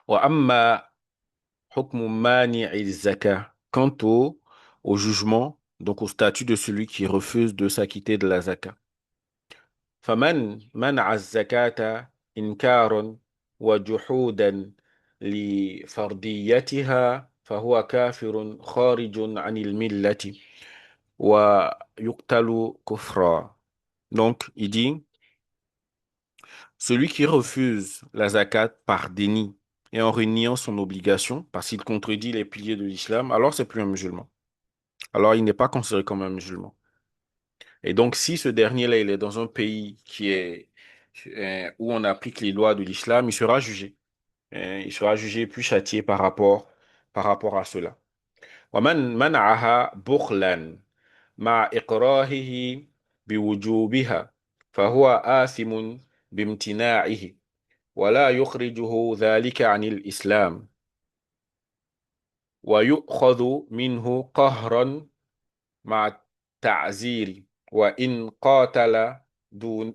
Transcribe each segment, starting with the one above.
وأما حكم مانع الزكاة. Quant au jugement, donc au statut de celui qui refuse de s'acquitter de la zakat. فمن منع الزكاة إنكارا وجحودا لفرضيتها فهو كافر خارج عن الملة ويقتل كفرا. Donc, il dit, celui qui refuse la zakat par déni et en reniant son obligation, parce qu'il contredit les piliers de l'islam, alors c'est plus un musulman. Alors il n'est pas considéré comme un musulman. Et donc, si ce dernier-là, il est dans un pays qui est où on applique les lois de l'islam, il sera jugé. Il sera jugé puis châtié par rapport à cela. ومن منعها بخلا مع إقراهه بوجوبها فهو آثم بامتناعه ولا يخرجه ذلك عن الإسلام ويؤخذ منه قهرا مع التعزير وإن قاتل دون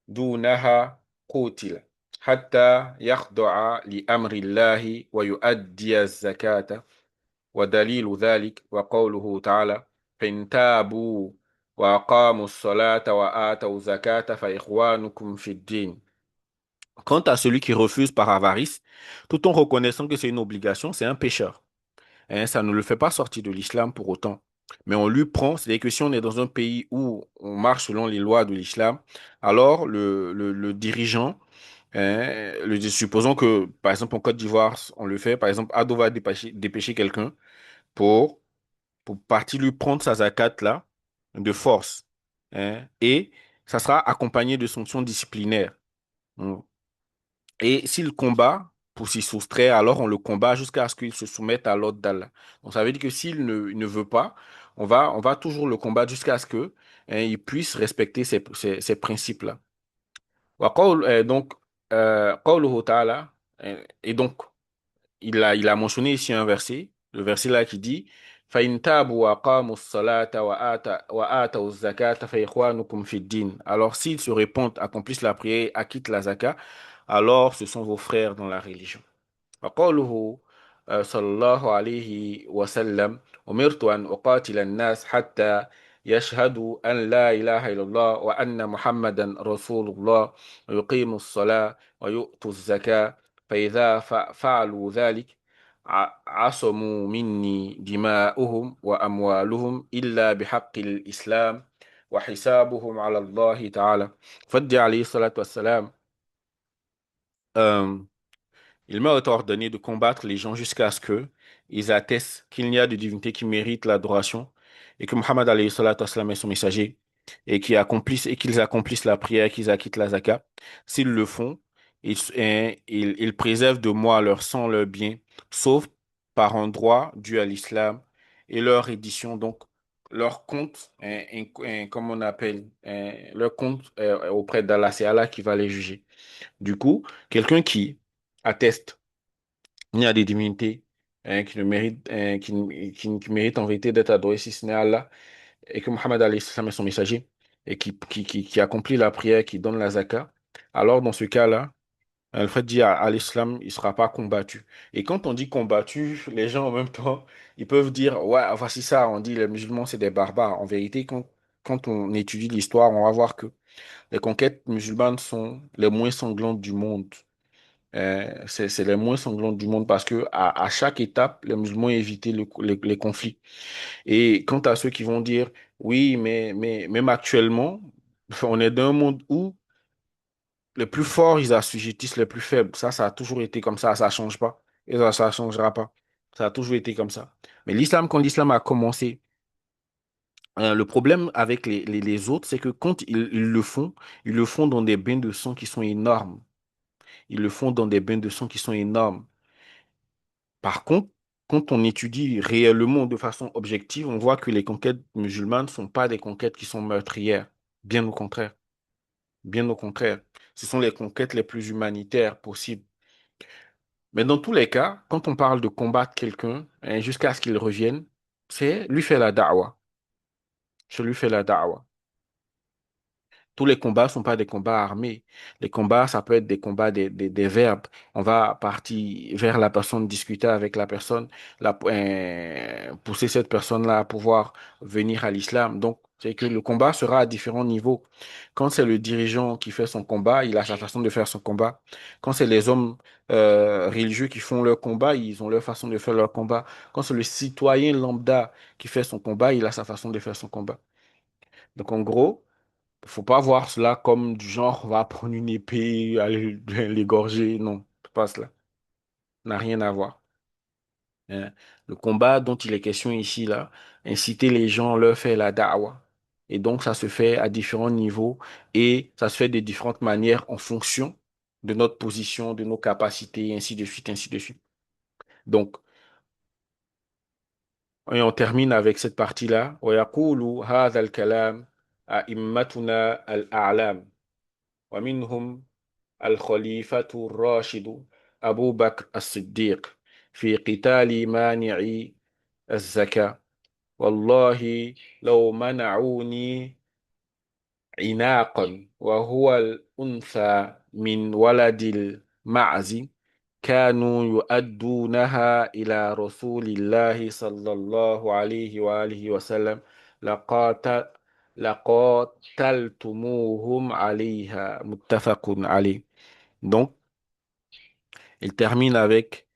دونها قتل حتى يخضع لأمر الله ويؤدي الزكاة ودليل ذلك وقوله تعالى فإن تابوا وأقاموا الصلاة وآتوا الزكاة فإخوانكم في الدين. Quant à celui qui refuse par avarice, tout en reconnaissant que c'est une obligation, c'est un pécheur. Hein, ça ne le fait pas sortir de l'islam pour autant. Mais on lui prend, c'est-à-dire que si on est dans un pays où on marche selon les lois de l'islam, alors le dirigeant, hein, supposons que, par exemple, en Côte d'Ivoire, on le fait, par exemple, Ado va dépêcher quelqu'un pour, pour partir lui prendre sa zakat là, de force. Hein, et ça sera accompagné de sanctions disciplinaires. Mm. Et s'il combat pour s'y soustraire, alors on le combat jusqu'à ce qu'il se soumette à l'ordre d'Allah. Donc ça veut dire que il ne veut pas, on va toujours le combattre jusqu'à ce que hein, il puisse respecter ces principes-là. Donc, قوله تعالى, et donc, il a mentionné ici un verset, le verset là qui dit فَإِنْ تَابُوا وَأَقَامُوا الصَّلَاةَ وَآتَوُا الزَّكَاةَ فَإِخْوَانُكُمْ فِي الدِّينِ. Alors, s'ils se répandent, accomplissent la prière, acquittent la zakat, alors ce sont vos frères dans la religion. وقوله صلى الله عليه وسلم أمرت أن أقاتل الناس حتى يشهدوا أن لا إله إلا الله وأن محمدا رسول الله ويقيموا الصلاة ويؤتوا الزكاة فإذا فعلوا ذلك عصموا مني دماؤهم وأموالهم إلا بحق الإسلام وحسابهم على الله تعالى. فدي عليه الصلاة والسلام il m'a été ordonné de combattre les gens jusqu'à ce que ils attestent qu'il n'y a de divinité qui mérite l'adoration et que Muhammad alayhi salatu wassalam est son messager et qu'ils accomplissent la prière, qu'ils acquittent la zakat. S'ils le font, ils préservent de moi leur sang, leur bien, sauf par un droit dû à l'islam et leur édition, donc leur compte, comme on appelle, leur compte auprès d'Allah, c'est Allah qui va les juger. Du coup, quelqu'un qui atteste il y a des divinités hein, qui ne méritent, qui méritent en vérité d'être adorées si ce n'est Allah, et que Muhammad alayhi salam est son messager, et qui accomplit la prière, qui donne la zakat, alors dans ce cas-là, le fait dit à l'islam, il ne sera pas combattu. Et quand on dit combattu, les gens en même temps, ils peuvent dire, ouais, voici ça, on dit les musulmans, c'est des barbares. En vérité, quand on étudie l'histoire, on va voir que les conquêtes musulmanes sont les moins sanglantes du monde. C'est les moins sanglantes du monde parce que à chaque étape, les musulmans ont évité les conflits. Et quant à ceux qui vont dire, oui, mais même actuellement, on est dans un monde où les plus forts, ils assujettissent les plus faibles. Ça a toujours été comme ça change pas. Et ça ne changera pas. Ça a toujours été comme ça. Mais l'islam, quand l'islam a commencé, le problème avec les autres, c'est que quand ils le font dans des bains de sang qui sont énormes. Ils le font dans des bains de sang qui sont énormes. Par contre, quand on étudie réellement de façon objective, on voit que les conquêtes musulmanes ne sont pas des conquêtes qui sont meurtrières. Bien au contraire. Bien au contraire. Ce sont les conquêtes les plus humanitaires possibles. Mais dans tous les cas, quand on parle de combattre quelqu'un hein, jusqu'à ce qu'il revienne, c'est lui faire la da'wah. Je lui fais la da'wah. Tous les combats ne sont pas des combats armés. Les combats, ça peut être des combats des verbes. On va partir vers la personne, discuter avec la personne, pousser cette personne-là à pouvoir venir à l'islam. Donc, c'est que le combat sera à différents niveaux. Quand c'est le dirigeant qui fait son combat, il a sa façon de faire son combat. Quand c'est les hommes religieux qui font leur combat, ils ont leur façon de faire leur combat. Quand c'est le citoyen lambda qui fait son combat, il a sa façon de faire son combat. Donc, en gros, faut pas voir cela comme du genre, on va prendre une épée, aller l'égorger. Non, c'est pas cela. N'a rien à voir. Hein. Le combat dont il est question ici, là, inciter les gens, leur faire la da'wah. Et donc, ça se fait à différents niveaux et ça se fait de différentes manières en fonction de notre position, de nos capacités, et ainsi de suite, ainsi de suite. Donc, et on termine avec cette partie-là. ويقول هذا الكلام أئمتنا الأعلام ومنهم الخليفة الراشد أبو بكر الصديق في قتال مانعي الزكاة والله لو منعوني عناقا وهو الأنثى من ولد المعز كانوا يؤدونها إلى رسول الله صلى الله عليه وآله وسلم لقاتل لقاتلتموهم عليها متفق عليه. Donc, il termine avec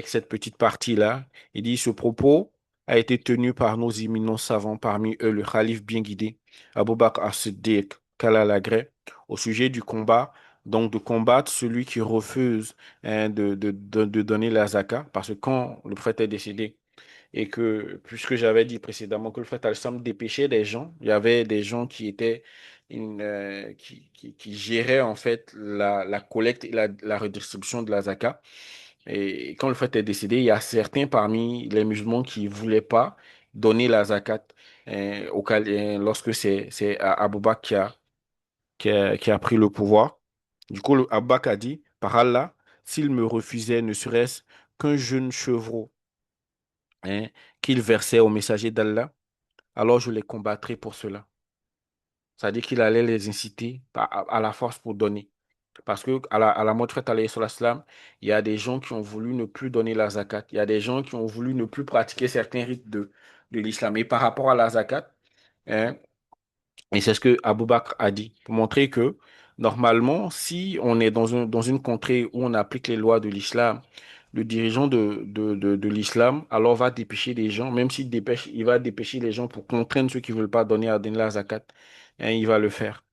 cette petite partie-là. Il dit, ce propos a été tenu par nos éminents savants, parmi eux le calife bien guidé, Abu Bakr as-Siddiq, qu'Allah l'agrée, au sujet du combat, donc de combattre celui qui refuse hein, de donner la zakat, parce que quand le prêtre est décédé, et que, puisque j'avais dit précédemment que le fait Al-Sam dépêchait des gens, il y avait des gens qui étaient qui géraient en fait la collecte et la redistribution de la zakat. Et quand le fait est décédé, il y a certains parmi les musulmans qui ne voulaient pas donner la zakat lorsque c'est Abu Bakr qui a pris le pouvoir. Du coup, Abu Bakr a dit, par Allah, s'il me refusait ne serait-ce qu'un jeune chevreau, hein, qu'il versait au messager d'Allah, alors je les combattrai pour cela. C'est-à-dire qu'il allait les inciter à la force pour donner. Parce que à la mort du prophète, alayhi salatu wassalam, il y a des gens qui ont voulu ne plus donner la zakat. Il y a des gens qui ont voulu ne plus pratiquer certains rites de l'islam. Et par rapport à la zakat, hein, et c'est ce que Abu Bakr a dit, pour montrer que normalement, si on est dans une contrée où on applique les lois de l'islam, le dirigeant de l'islam alors va dépêcher les gens, même s'il dépêche, il va dépêcher les gens pour contraindre ceux qui ne veulent pas donner à donner la zakat, hein, il va le faire.